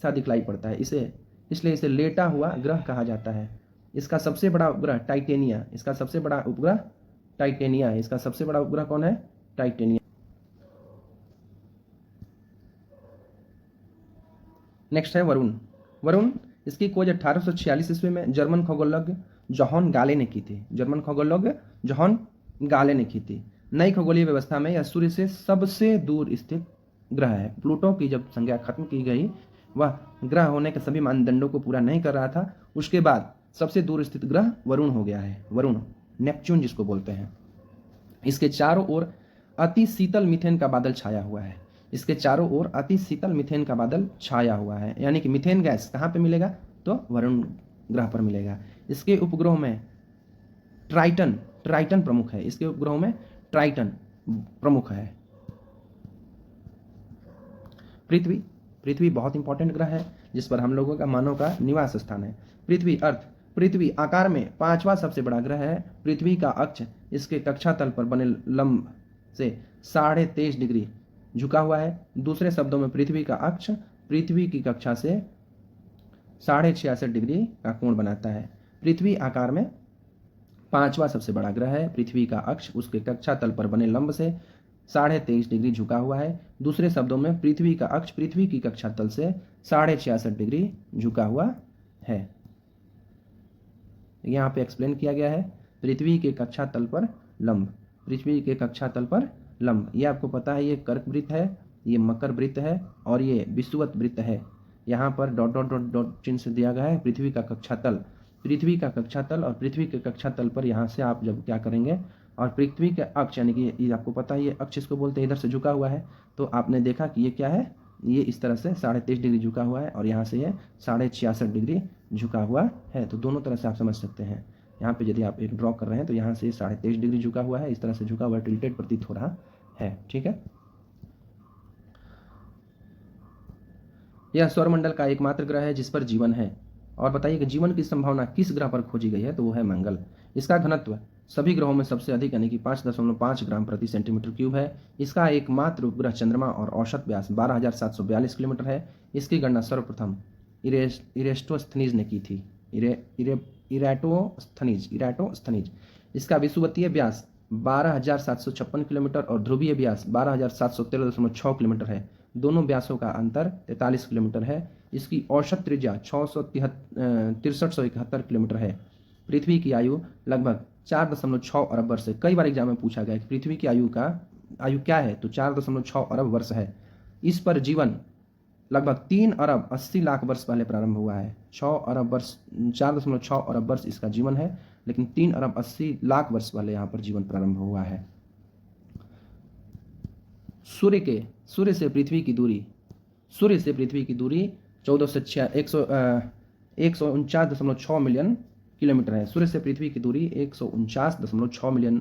सा दिखलाई पड़ता है। इसलिए इसे लेटा हुआ ग्रह कहा जाता है। इसका सबसे बड़ा उपग्रह टाइटेनिया। इसका सबसे बड़ा उपग्रह टाइटेनिया है। इसका सबसे बड़ा उपग्रह कौन है? टाइटेनिया। नेक्स्ट है वरुण। इसकी खोज 1846 ईस्वी में जर्मन खगोलज्ञ जोहान गाले ने की थी। जर्मन खगोलज्ञ जोहान गाले ने की थी। नई खगोलीय व्यवस्था में यह सूर्य से सबसे दूर स्थित ग्रह है। प्लूटो की जब संज्ञा खत्म की गई, वह ग्रह होने के सभी मानदंडों को पूरा नहीं कर रहा था। उसके बाद सबसे दूर स्थित ग्रह वरुण हो गया है। वरुण, नेपच्यून जिसको बोलते हैं। इसके चारों ओर अति शीतल मीथेन का बादल छाया हुआ है। इसके चारों ओर अति शीतल मीथेन का बादल छाया हुआ है, यानी कि मीथेन गैस कहाँ पे मिलेगा? तो वरुण ग्रह पर मिलेगा। इसके उपग्रहों में ट्राइटन प्रमुख है। इसके उपग्रहों में ट्राइटन प्रमुख है। पृथ्वी पृथ्वी बहुत इंपॉर्टेंट ग्रह है जिस पर हम लोगों का मानव का निवास स्थान है। पृथ्वी अर्थ पृथ्वी आकार में 5वां सबसे बड़ा ग्रह है। पृथ्वी का अक्ष इसके कक्षा तल पर बने लंब से 23.5 डिग्री झुका हुआ है। दूसरे शब्दों में पृथ्वी का अक्ष पृथ्वी की कक्षा से 66.5 डिग्री का कोण बनाता है। पृथ्वी आकार में 5वां सबसे बड़ा ग्रह है। पृथ्वी का अक्ष उसके कक्षा तल पर बने लंब से 23.5 डिग्री झुका हुआ है। दूसरे शब्दों में पृथ्वी का अक्ष पृथ्वी की कक्षा तल से 66.5 डिग्री झुका हुआ है। यहाँ पे एक्सप्लेन किया गया है पृथ्वी के कक्षा तल पर लंब, पृथ्वी के कक्षा तल पर लंब। ये आपको पता है, ये कर्क वृत्त है, ये मकर वृत्त है और ये विषुवत वृत्त है। यहाँ पर डॉट डॉट डॉट डॉट चिन्ह से दिया गया है पृथ्वी का कक्षा तल, पृथ्वी का कक्षा तल और पृथ्वी के कक्षा तल पर यहाँ से आप जब क्या करेंगे और पृथ्वी के अक्ष यानी कि ये आपको पता है ये अक्ष इसको बोलते हैं, इधर से झुका हुआ है। तो आपने देखा कि ये क्या है, ये इस तरह से 23.5 डिग्री झुका हुआ है और यहाँ से ये 66.5 डिग्री झुका हुआ है। तो दोनों तरह से आप समझ सकते हैं। यहाँ पे यदि आप एक ड्रॉ कर रहे हैं तो यहाँ से 23.5 डिग्री झुका हुआ है, इस तरह से झुका हुआ टिल्टेड प्रतीत हो रहा है। ठीक है, यह सौरमंडल का एकमात्र ग्रह है जिस पर जीवन है। और बताइए कि जीवन की संभावना किस ग्रह पर खोजी गई है, तो वो है मंगल। इसका घनत्व सभी ग्रहों में सबसे अधिक यानी कि 5.5 ग्राम प्रति सेंटीमीटर क्यूब है। इसका एकमात्र उपग्रह चंद्रमा और औसत व्यास 12,742 किलोमीटर है। इसकी गणना सर्वप्रथम इरेस्टोस्थनीज ने की थी। इराटोस्थनीज। इसका विषुवतीय व्यास 12,756 किलोमीटर और ध्रुवीय व्यास 12,713.6 किलोमीटर है। दोनों व्यासों का अंतर 43 किलोमीटर है। इसकी औसत त्रिज्या 6371 किलोमीटर है। पृथ्वी की आयु लगभग 4.6 अरब वर्ष है। कई बार एग्जाम में पूछा गया कि पृथ्वी की आयु क्या है, तो 4.6 अरब वर्ष है। इस पर जीवन लगभग 3 अरब 80 लाख वर्ष पहले प्रारंभ हुआ है। 4.6 अरब वर्ष इसका जीवन है, लेकिन 3 अरब 80 लाख वर्ष पहले यहाँ पर जीवन प्रारंभ हुआ है। सूर्य से पृथ्वी की दूरी 149.6 मिलियन किलोमीटर है। सूर्य से पृथ्वी की दूरी 149.6 मिलियन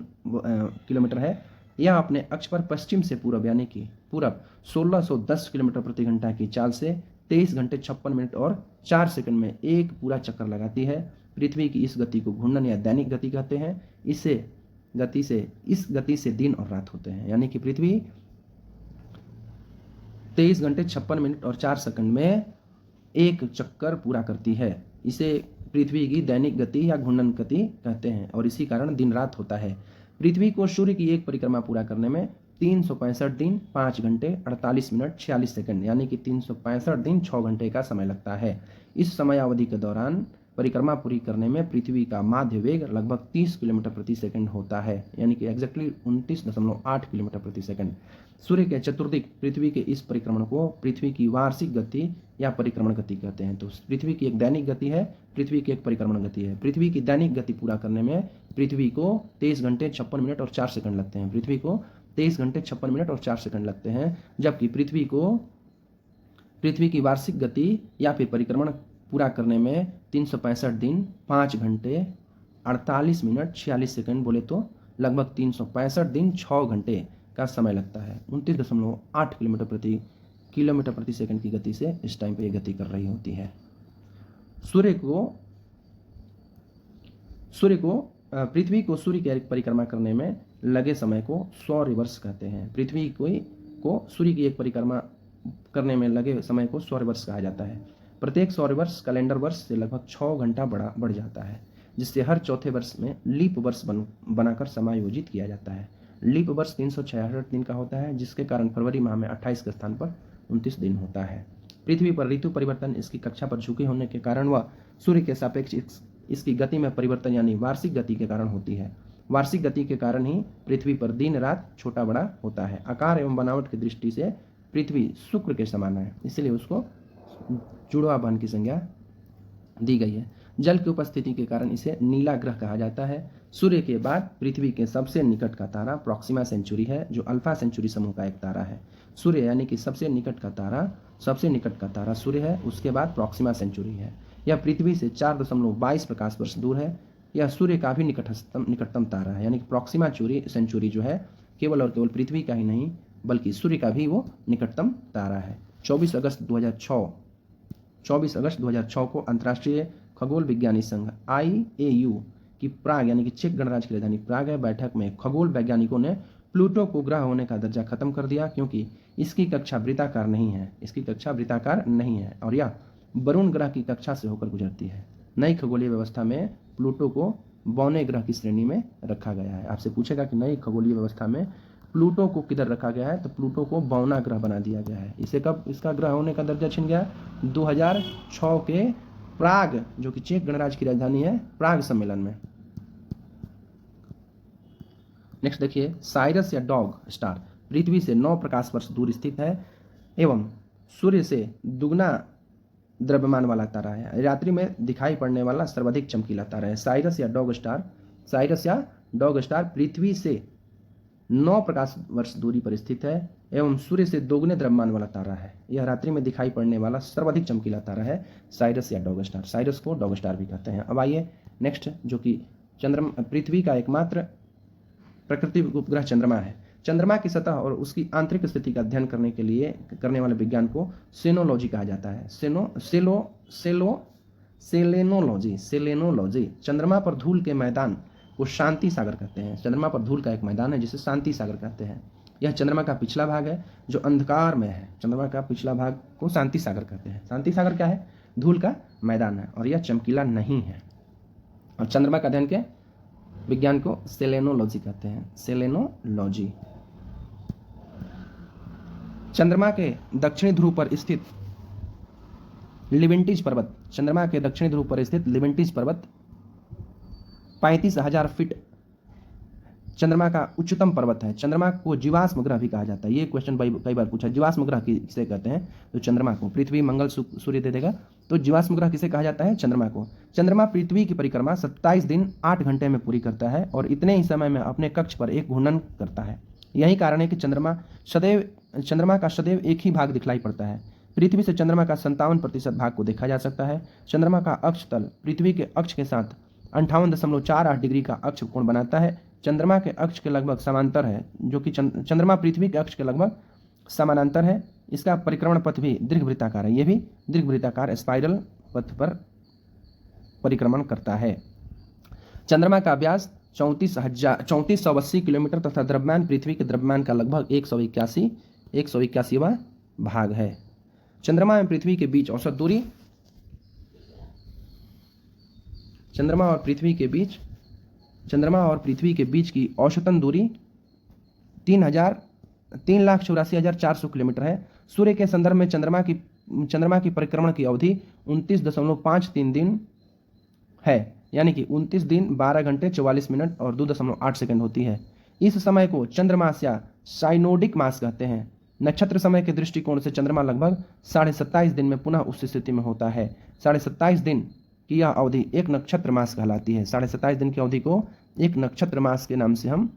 किलोमीटर है। यह अपने अक्ष पर पश्चिम से पूर्व यानी कि पूरब 1610 किलोमीटर प्रति घंटा की चाल से 23 घंटे 56 मिनट और 4 सेकंड में एक पूरा चक्कर लगाती है। पृथ्वी की इस गति को घूर्णन या दैनिक गति कहते हैं। इस गति से दिन और रात होते हैं, यानी कि पृथ्वी 23 घंटे 56 मिनट और 4 सेकंड में एक चक्कर पूरा करती है। इसे पृथ्वी की दैनिक गति या घूर्णन गति कहते हैं और इसी कारण दिन रात होता है। पृथ्वी को सूर्य की एक परिक्रमा पूरा करने में 365 दिन 5 घंटे 48 मिनट 46 सेकंड यानी कि 365 दिन 6 घंटे का समय लगता है। इस समय अवधि के दौरान परिक्रमा पूरी करने में पृथ्वी का माध्य वेग लगभग 30 किलोमीटर प्रति सेकंड होता है, यानी कि एग्जैक्टली 29.8 किलोमीटर प्रति सेकंड। सूर्य के चतुर्दिक पृथ्वी के इस परिक्रमण को पृथ्वी की वार्षिक गति या परिक्रमण गति कहते हैं। तो पृथ्वी की एक दैनिक गति है, पृथ्वी की एक परिक्रमण गति है। पृथ्वी की दैनिक गति पूरा करने में पृथ्वी को 23 घंटे 56 मिनट और 4 सेकंड लगते हैं। पृथ्वी को 23 घंटे 56 मिनट और 4 सेकंड लगते हैं, जबकि पृथ्वी की वार्षिक गति या फिर परिक्रमण पूरा करने में 365 दिन 5 घंटे 48 मिनट 46 सेकंड बोले तो लगभग 365 दिन 6 घंटे का समय लगता है। 29.8 किलोमीटर प्रति सेकंड की गति से इस टाइम पे ये गति कर रही होती है। पृथ्वी को सूर्य की परिक्रमा करने में लगे समय को सौर वर्ष कहते हैं। पृथ्वी को सूर्य की एक परिक्रमा करने में लगे समय को सौर वर्ष कहा जाता है। प्रत्येक सौर वर्ष कैलेंडर वर्ष से लगभग 6 घंटा बढ़ जाता है, जिससे हर चौथे वर्ष में लीप वर्ष बनाकर समायोजित किया जाता है। लीप वर्ष 366 दिन का होता है, जिसके कारण फरवरी माह में 28 के स्थान पर 29 दिन होता है। पृथ्वी पर ऋतु परिवर्तन इसकी कक्षा पर झुके होने के कारण व सूर्य के सापेक्ष इसकी गति में परिवर्तन यानी वार्षिक गति के कारण होती है। वार्षिक गति के कारण ही पृथ्वी पर दिन रात छोटा बड़ा होता है। आकार एवं बनावट की दृष्टि से पृथ्वी शुक्र के समान है, इसलिए उसको जुड़वा बहन की संज्ञा दी गई है। जल की उपस्थिति के कारण इसे नीला ग्रह कहा जाता है। सूर्य के बाद पृथ्वी के सबसे निकट का तारा प्रॉक्सिमा सेंचुरी है, जो अल्फा सेंचुरी समूह का एक तारा है। सूर्य यानी कि सबसे निकट का तारा सूर्य है, उसके बाद प्रॉक्सिमा सेंचुरी है। यह पृथ्वी से 4.22 प्रकाश वर्ष दूर है। यह सूर्य का भी निकटतम तारा है, यानी कि प्रॉक्सिमा सेंचुरी जो है केवल और केवल पृथ्वी का ही नहीं बल्कि सूर्य का भी वो निकटतम तारा है। 24 अगस्त 2006 को अंतर्राष्ट्रीय खगोल विज्ञानी संघ IAU की प्राग यानी कि चेक गणराज्य की राजधानी प्राग है बैठक में खगोल वैज्ञानिकों ने प्लूटो को ग्रह होने का दर्जा खत्म कर दिया, क्योंकि इसकी कक्षा वृत्ताकार नहीं है और यह वरुण ग्रह की कक्षा से होकर गुजरती है। नई खगोलीय व्यवस्था में प्लूटो को बौने ग्रह की श्रेणी में रखा गया है। आपसे पूछेगा कि नई खगोलीय व्यवस्था में प्लूटो को किधर रखा गया है, तो प्लूटो को बौना ग्रह बना दिया गया है। इसे कब इसका ग्रह होने का दर्जा छिन गया? 2006 के प्राग, जो कि चेक गणराज्य की राजधानी है, प्राग सम्मेलन में। नेक्स्ट देखिए, साइरस या डॉग स्टार पृथ्वी से 9 प्रकाश वर्ष दूर स्थित है एवं सूर्य से दुगना द्रव्यमान वाला तारा है। रात्रि में दिखाई पड़ने वाला सर्वाधिक चमकीला तारा है। साइरस या डॉग स्टार पृथ्वी से 9 प्रकाश वर्ष दूरी पर स्थित है एवं सूर्य से दोगुने द्रव्यमान वाला तारा है। यह रात्रि में दिखाई पड़ने वाला सर्वाधिक चमकीला तारा है, साइरस या डॉग स्टार। साइरस को डॉग स्टार भी कहते हैं। अब आइए नेक्स्ट, जो कि पृथ्वी का एकमात्र प्राकृतिक उपग्रह चंद्रमा है। चंद्रमा की सतह और उसकी आंतरिक स्थिति का अध्ययन करने वाले विज्ञान को सेनोलॉजी कहा जाता है। सेलेनोलॉजी। चंद्रमा पर धूल के मैदान को शांति सागर कहते हैं। चंद्रमा पर धूल का एक मैदान है जिसे शांति सागर कहते हैं। यह चंद्रमा का पिछला भाग है जो अंधकार में है। चंद्रमा का पिछला भाग को शांति सागर कहते हैं। शांति सागर क्या है? धूल का मैदान है और यह चमकीला नहीं है। और चंद्रमा का अध्ययन के विज्ञान को सेलेनोलॉजी कहते हैं। सेलेनोलॉजी। चंद्रमा के दक्षिणी ध्रुव पर स्थित लिवेंटिज पर्वत 35,000 फीट चंद्रमा का उच्चतम पर्वत है। चंद्रमा को जीवाश्म ग्रह भी कहा जाता है। ये क्वेश्चन कई बार पूछा, जीवाश्म ग्रह किसे कहते हैं? तो चंद्रमा को। पृथ्वी, मंगल, सूर्य दे देगा, तो जीवाश्म ग्रह किसे कहा जाता है? चंद्रमा को। चंद्रमा पृथ्वी की परिक्रमा 27 दिन 8 घंटे में पूरी करता है और इतने ही समय में अपने कक्ष पर एक घूर्णन करता है। यही कारण है कि चंद्रमा का सदैव एक ही भाग दिखलाई पड़ता है। पृथ्वी से चंद्रमा का 57% भाग को देखा जा सकता है। चंद्रमा का अक्ष तल पृथ्वी के अक्ष के साथ 58.48 डिग्री का अक्ष कोण बनाता है। चंद्रमा के अक्ष के लगभग समांतर है, जो कि चंद्रमा पृथ्वी के अक्ष के लगभग समानांतर है। इसका परिक्रमण पथ भी दीर्घवृत्ताकार है। यह भी दीर्घवृत्ताकार स्पाइरल पथ पर परिक्रमण करता है। चंद्रमा का व्यास 3480 किलोमीटर तथा द्रव्यमान पृथ्वी के द्रव्यमान का लगभग 181वां भाग है। चंद्रमा एवं पृथ्वी के बीच औसत दूरी चंद्रमा और पृथ्वी के बीच की औसतन दूरी 3,84,400 किलोमीटर है। सूर्य के संदर्भ में चंद्रमा की परिक्रमण की अवधि 29.53 दिन है, यानी कि 29 दिन 12 घंटे 44 मिनट और 2.8 सेकंड होती है। इस समय को चंद्रमास या साइनोडिक मास कहते हैं। नक्षत्र समय के दृष्टिकोण से चंद्रमा लगभग 27.5 दिन में पुनः उस स्थिति में होता है। 27.5 दिन की यह अवधि एक नक्षत्र मास कहलाती है। 27.5 दिन की अवधि को एक नक्षत्र मास के नाम से हम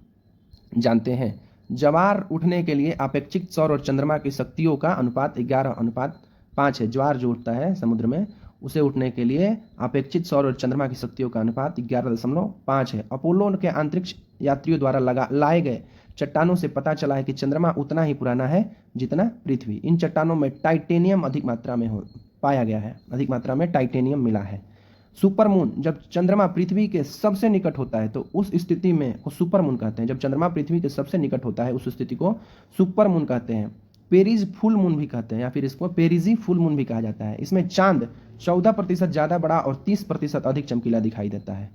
जानते हैं। ज्वार उठने के लिए अपेक्षित सौर और चंद्रमा की शक्तियों का अनुपात 11:5 है। ज्वार जो उठता है समुद्र में, उसे उठने के लिए अपेक्षित सौर और चंद्रमा की शक्तियों का अनुपात 11.5 है। अपोलो के अंतरिक्ष यात्रियों द्वारा लाए गए चट्टानों से पता चला है कि चंद्रमा उतना ही पुराना है जितना पृथ्वी। इन चट्टानों में टाइटेनियम अधिक मात्रा में पाया गया है, अधिक मात्रा में टाइटेनियम मिला है। सुपरमून, जब चंद्रमा पृथ्वी के सबसे निकट होता है तो उस स्थिति में को सुपरमून कहते हैं। जब चंद्रमा पृथ्वी के सबसे निकट होता है उस स्थिति को सुपरमून कहते हैं। पेरिज फुल मून भी कहते हैं या फिर इसको पेरिजी फुल मून भी कहा जाता है। इसमें चांद 14% ज़्यादा बड़ा और 30% अधिक चमकीला दिखाई देता है।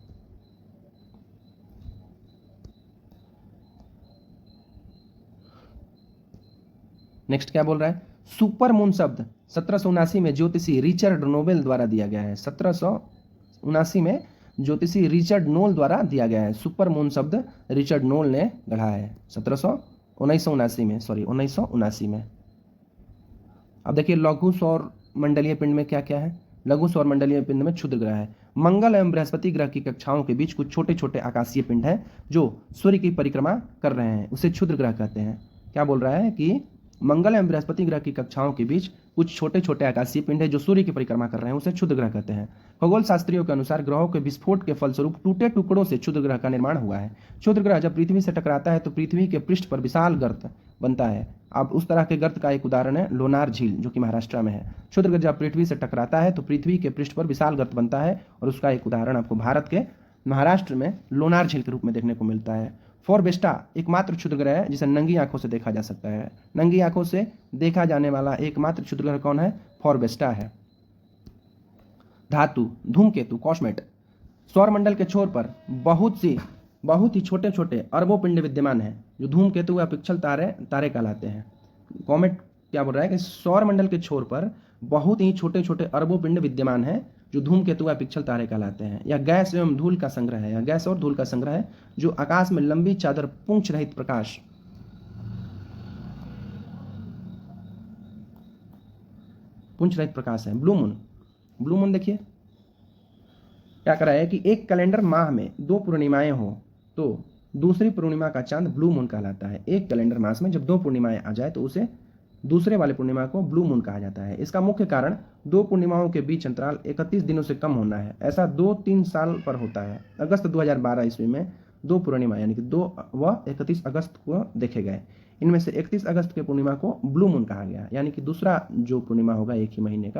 नेक्स्ट क्या बोल रहा है? सुपरमून शब्द 1779 में ज्योतिषी रिचर्ड नोबेल द्वारा दिया गया है। 1779 में ज्योतिषी रिचर्ड नोल द्वारा दिया गया है। सुपरमून शब्द रिचर्ड नोल ने गढ़ा है 1979 में। अब देखिए लघु सौर मंडलीय पिंड में क्या क्या है। लघु सौर मंडलीय पिंड में क्षुद्र ग्रह है। मंगल एवं बृहस्पति ग्रह की कक्षाओं के बीच कुछ छोटे छोटे आकाशीय पिंड हैं जो सूर्य की परिक्रमा कर रहे हैं, उसे क्षुद्र ग्रह कहते हैं। क्या बोल रहा है कि मंगल एवं बृहस्पति ग्रह की कक्षाओं के बीच कुछ छोटे छोटे आकाशीय पिंड है जो सूर्य की परिक्रमा कर रहे हैं, उसे क्षुद्र ग्रह कहते हैं। खगोल शास्त्रियों के अनुसार ग्रहों के विस्फोट के फलस्वरूप टूटे टुकड़ों से क्षुद्र ग्रह का निर्माण हुआ है। क्षुद्र ग्रह जब पृथ्वी से टकराता है तो पृथ्वी के पृष्ठ पर विशाल गर्त बनता है। अब उस तरह के गर्त का एक उदाहरण है लोनार झील, जो कि महाराष्ट्र में है। क्षुद्र ग्रह जब पृथ्वी से टकराता है तो पृथ्वी के पृष्ठ पर विशाल गर्त बनता है, और उसका एक उदाहरण आपको भारत के महाराष्ट्र में लोनार झील के रूप में देखने को मिलता है। फोरबेस्टा एकमात्र क्षुद्र ग्रह है जिसे नंगी आंखों से देखा जा सकता है। नंगी आंखों से देखा जाने वाला एकमात्र क्षुद्र ग्रह कौन है? फोरबेस्टा है। धातु, धूमकेतु, कॉस्मेट। सौरमंडल के छोर पर बहुत ही छोटे छोटे अरबों पिंड विद्यमान हैं जो धूमकेतु या पिक्चल तारे कहलाते हैं। कॉमेट क्या बोल रहा है कि सौरमंडल के छोर पर बहुत ही छोटे छोटे अरबों पिंड विद्यमान हैं जो धूमकेतु या पिक्चल तारे कहलाते हैं। यह गैस एवं धूल का संग्रह है। यह गैस और धूल का संग्रह है जो आकाश में लंबी चादर पूंछ रहित प्रकाश है। ब्लू मून देखिए क्या कर रहा है कि एक कैलेंडर माह में 2 पूर्णिमाएं हो तो दूसरी पूर्णिमा का चांद ब्लू मून कहलाता है। एक कैलेंडर मास में जब 2 पूर्णिमाएं आ जाए तो उसे दूसरे वाले पूर्णिमा को ब्लू मून कहा जाता है। इसका मुख्य कारण 2 पूर्णिमाओं के बीच अंतराल 31 दिनों से कम होना है। ऐसा 2-3 साल पर होता है। अगस्त 2012 ईस्वी में 2 पूर्णिमा यानी कि 2 व 31 अगस्त को देखे गए। इनमें से 31 अगस्त के पूर्णिमा को ब्लू मून कहा गया, यानी कि दूसरा जो पूर्णिमा होगा एक ही महीने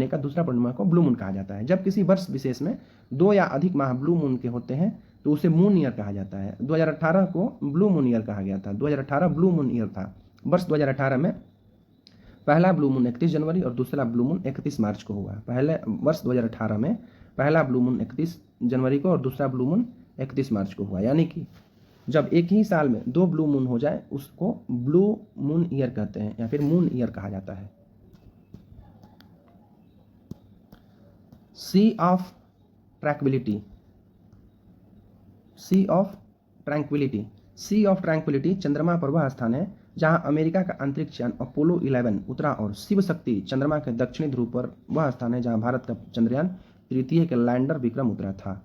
का दूसरा पूर्णिमा को ब्लू मून कहा जाता है। जब किसी वर्ष विशेष में 2 या अधिक माह ब्लू मून के होते हैं तो उसे मून ईयर कहा जाता है। 2018 को ब्लू मून ईयर कहा गया था। 2018 ब्लू मून ईयर था। वर्ष 2018 में पहला ब्लू मून 31 जनवरी और दूसरा ब्लू मून 31 मार्च को हुआ। पहले वर्ष 2018 में पहला ब्लू मून 31 जनवरी को और दूसरा ब्लू मून 31 मार्च को हुआ। यानी कि जब एक ही साल में 2 ब्लू मून हो जाए उसको ब्लू मून ईयर कहते हैं या फिर मून ईयर कहा जाता है। सी ऑफ ट्रैंक्विलिटी चंद्रमा पर वह स्थान है जहां अमेरिका का अंतरिक्ष यान अपोलो 11 उतरा, और शिव शक्ति चंद्रमा के दक्षिणी ध्रुव पर वह स्थान है जहां भारत का चंद्रयान 3 के लैंडर विक्रम उतरा था।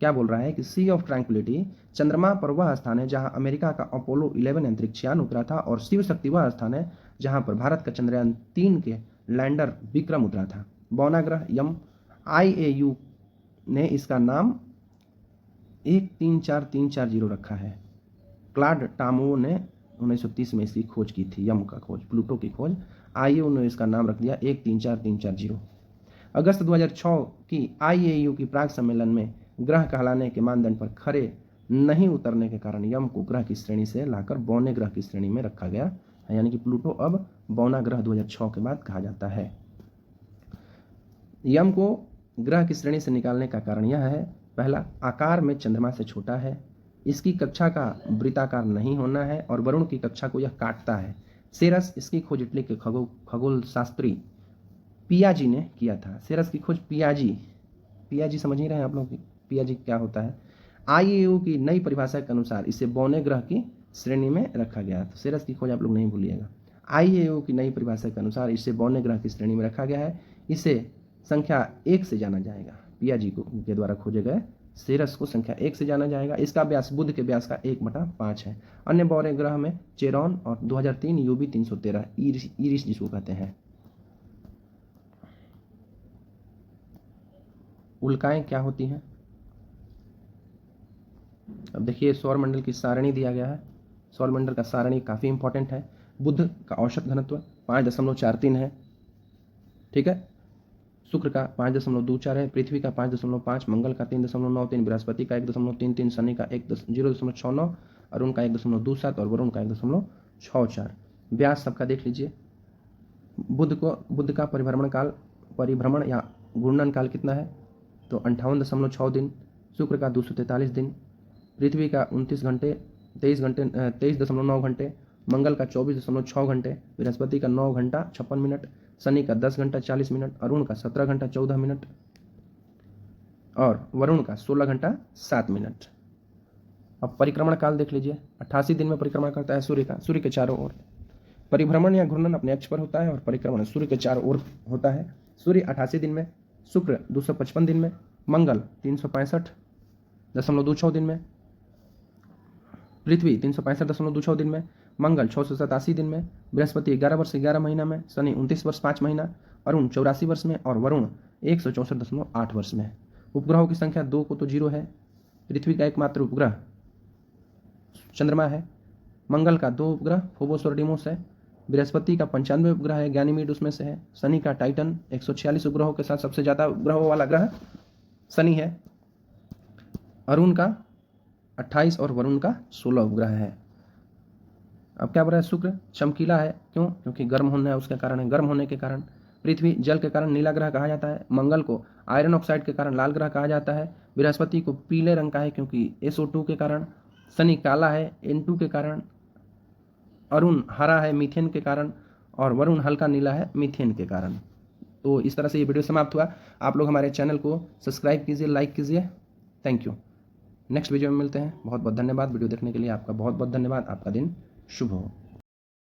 क्या बोल रहा है कि सी ऑफ ट्रैंक्विलिटी चंद्रमा पर वह स्थान है जहां अमेरिका का अपोलो 11 अंतरिक्ष यान उतरा था, और शिव शक्ति वह स्थान है जहां पर भारत का चंद्रयान 3 के लैंडर विक्रम उतरा था। बौना ग्रह यम, IAU ने इसका नाम 134340 रखा है। क्लाड टामो ने 1930 में इसकी खोज की थी, यम का खोज, प्लूटो की खोज। IAU ने इसका नाम रख दिया 134340। अगस्त 2006 की IAU की प्राग सम्मेलन में ग्रह कहलाने के मानदंड पर खरे नहीं उतरने के कारण यम को ग्रह की श्रेणी से लाकर बौने ग्रह की श्रेणी में रखा गया, यानी कि प्लूटो अब बौना ग्रह 2006 के बाद कहा जाता है। यम को ग्रह की श्रेणी से निकालने का कारण यह है, पहला, आकार में चंद्रमा से छोटा है, इसकी कक्षा का वृत्ताकार नहीं होना है, और वरुण की कक्षा को यह काटता है। सेरस, इसकी खोज इटली के खगोल शास्त्री पियाजी ने किया था। सेरस की खोज पियाजी समझ ही रहे हैं आप लोग, पियाजी क्या होता है। IAU की नई परिभाषा के अनुसार इसे बौने ग्रह की श्रेणी में रखा गया। तो सेरस की खोज आप लोग नहीं भूलिएगा। IAU की नई परिभाषा के अनुसार इसे बौने ग्रह की श्रेणी में रखा गया है। इसे संख्या 1 से जाना जाएगा। पियाजी के द्वारा खोजे गए सेरस को संख्या 1 से जाना जाएगा। इसका व्यास बुध के व्यास का 1/5 है। अन्य बौने ग्रह में चेरॉन और 2003 UB 313 इरिस जिसको कहते हैं। उल्काएं क्या होती हैं? अब देखिए सौरमंडल की सारणी दिया गया है। सौरमंडल का सारणी काफ़ी इंपॉर्टेंट है। बुध का औसत घनत्व 5.43 है, ठीक है। शुक्र का 5.24 है, पृथ्वी का 5.5, मंगल का 3.93, बृहस्पति का 1.33, शनि का 0.69, अरुण का 1.27 और वरुण का 1.64। व्यास सबका देख लीजिए। बुध का परिभ्रमण या घूर्णन काल कितना है? तो 58.6 दिन। शुक्र का 243 दिन, पृथ्वी का 29 घंटे 23.9 घंटे, मंगल का 24.6 घंटे, बृहस्पति का 9 घंटा 56 मिनट, शनि का 10 घंटा 40 मिनट, अरुण का 17 घंटा 14 मिनट और वरुण का 16 घंटा 7 मिनट। अब परिक्रमण काल देख लीजिए। 88 दिन में परिक्रमण करता है सूर्य के चारों ओर। परिभ्रमण या घूर्णन अपने अक्ष पर होता है और परिक्रमण सूर्य के चारों ओर होता है। सूर्य 88 दिन में, शुक्र 255 दिन में, मंगल 365.26 दिन में, पृथ्वी 365.26 दिन में, मंगल 687 दिन में, बृहस्पति 11 वर्ष 11 महीना में, शनि 29 वर्ष 5 महीना, अरुण 84 वर्ष में और वरुण 164.8 वर्ष में। उपग्रहों की संख्या 2 को तो 0 है। पृथ्वी का एकमात्र उपग्रह चंद्रमा है। मंगल का 2 उपग्रह फोबोस और डिमोस है। बृहस्पति का 95 उपग्रह है, गैनीमीड उसमें से है। शनि का टाइटन 146 उपग्रहों के साथ सबसे ज़्यादा उपग्रहों वाला ग्रह शनि है। अरुण का 28 और वरुण का 16 उपग्रह है। अब क्या बोल रहा है, शुक्र चमकीला है, क्यों? क्योंकि गर्म होना है, उसके कारण है। गर्म होने के कारण पृथ्वी जल के कारण नीला ग्रह कहा जाता है। मंगल को आयरन ऑक्साइड के कारण लाल ग्रह कहा जाता है। बृहस्पति को पीले रंग का है क्योंकि SO2 के कारण। शनि काला है N2 के कारण। अरुण हरा है मीथेन के कारण और वरुण हल्का नीला है मीथेन के कारण। तो इस तरह से ये वीडियो समाप्त हुआ। आप लोग हमारे चैनल को सब्सक्राइब कीजिए, लाइक कीजिए। Thank you. नेक्स्ट वीडियो में मिलते हैं। बहुत बहुत धन्यवाद वीडियो देखने के लिए। आपका बहुत बहुत धन्यवाद। आपका दिन शुभ हो।